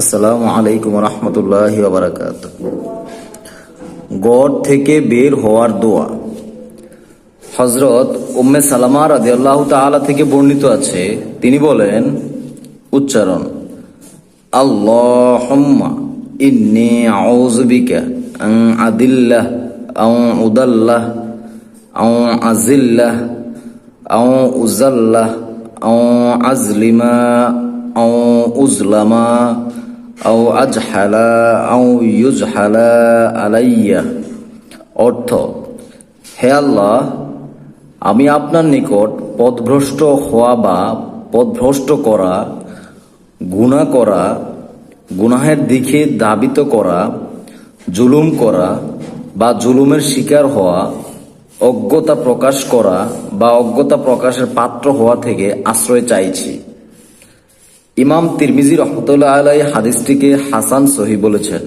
আসসালামু আলাইকুম রহমতুল্লাহি ওয়া বারাকাতুহু। গড় থেকে বের হওয়ার দোয়া। হযরত উম্মে সালামা রাদিয়াল্লাহু তাআলা থেকে বর্ণিত আছে, তিনি বলেন, উচ্চারণ, আল্লাহুম্মা ইন্নী আউযু বিকা আন আদিল্লাহ আও উদাল্লাহ আও আজিল্লাহ আও উজাল্লাহ আও আজলিমা আও উজলামা আও আজহালা আও ইউজহালা আলাইয়া। অর্থ, হে আল্লাহ, আমি আপনার নিকট পথভ্রষ্ট হওয়া বা পথভ্রষ্ট করা, গুনাহ করা, গুনাহের দিকে ধাবিত করা, জুলুম করা বা জুলুমের শিকার হওয়া, অজ্ঞতা প্রকাশ করা বা অজ্ঞতা প্রকাশের পাত্র হওয়া থেকে আশ্রয় চাইছি। ইমাম তিরমিজি রহমতুল্লাহ আলাইহি হাদিসটিকে হাসান সহিহ বলেছেন।